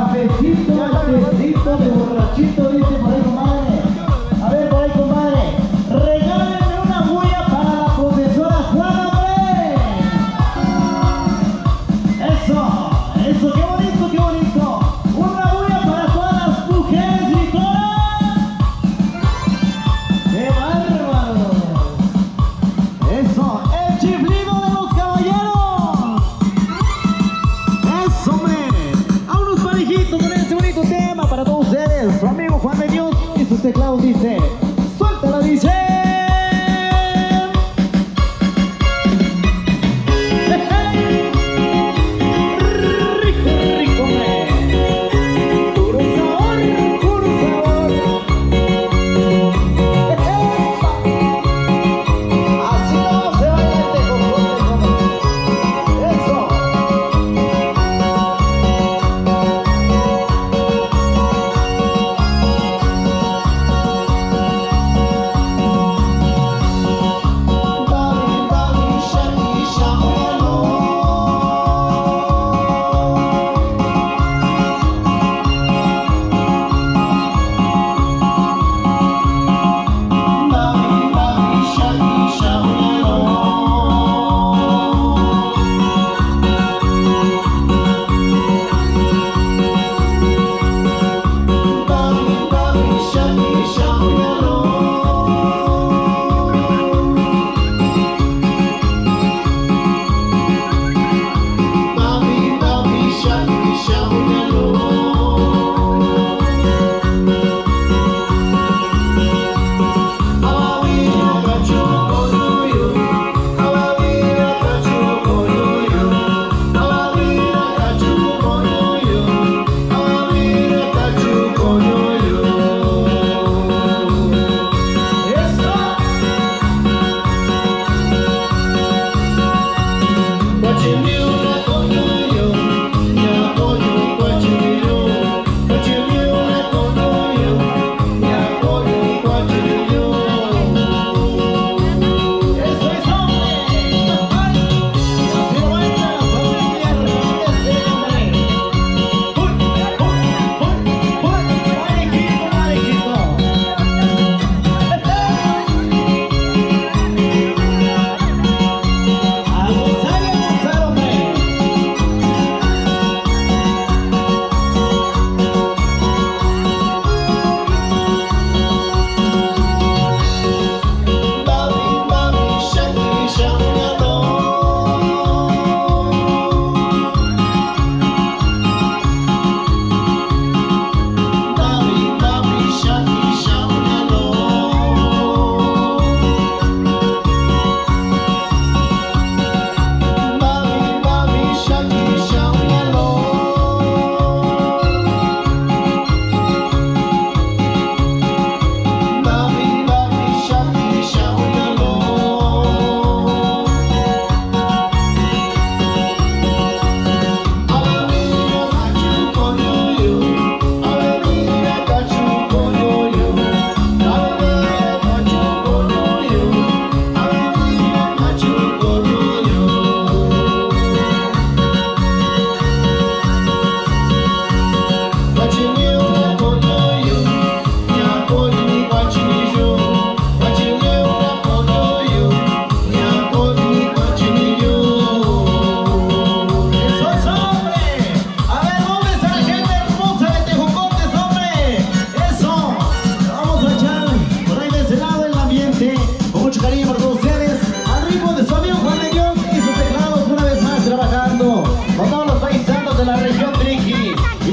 cafecito, tecito de borrachito, dice por ahí, comadre. A ver, por ahí, comadre. Regálenme una bulla para la profesora Juana, hombre. Eso, qué bonito, qué bonito. Una bulla para todas las mujeres gritonas. ¡Qué bárbaro! Eso, el chiflido de los caballeros. Eso, hombre. Vámonos parejitos con este bonito tema para todos ustedes. Su amigo Juan de Dios y sus teclados dice, suéltala, dice.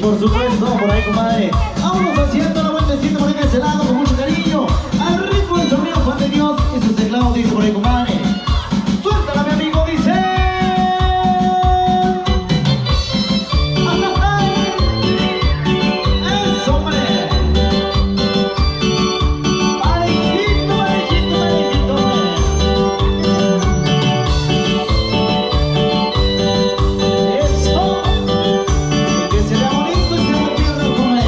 Por supuesto, por ahí, comadre. Vámonos haciendo una vueltecita por ahí de ese lado con mucho cariño. Al ritmo del sonido Juan de Dios y sus teclados dice por ahí, comadre. Suéltala, mi amigo, dice. Eso, hombre. Parejito, parejito, parejito, eso. Que se vea bonito y se vea tierno, comadre.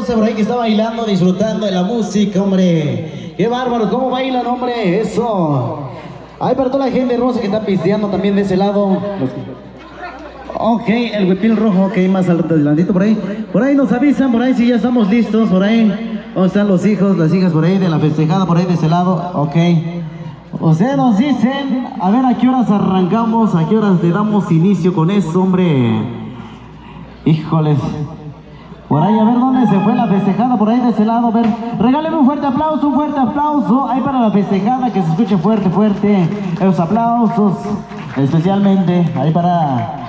Monse por ahí que está bailando, disfrutando de la música, hombre. Qué bárbaro, cómo bailan, hombre, eso. Ay, para toda la gente hermosa que está pisteando también de ese lado. Ok, el huipil rojo, ok, más adelantito por ahí. Por ahí nos avisan, por ahí si ya estamos listos, por ahí. ¿Dónde están los hijos, las hijas por ahí de la festejada, por ahí de ese lado? Ok. Ustedes nos dicen, a ver a qué horas arrancamos, a qué horas le damos inicio con eso, hombre. Híjoles. Por ahí, a ver dónde se fue la festejada, por ahí de ese lado, a ver. Regálenme un fuerte aplauso, ahí para la festejada, que se escuche fuerte, fuerte. Esos aplausos, especialmente, ahí para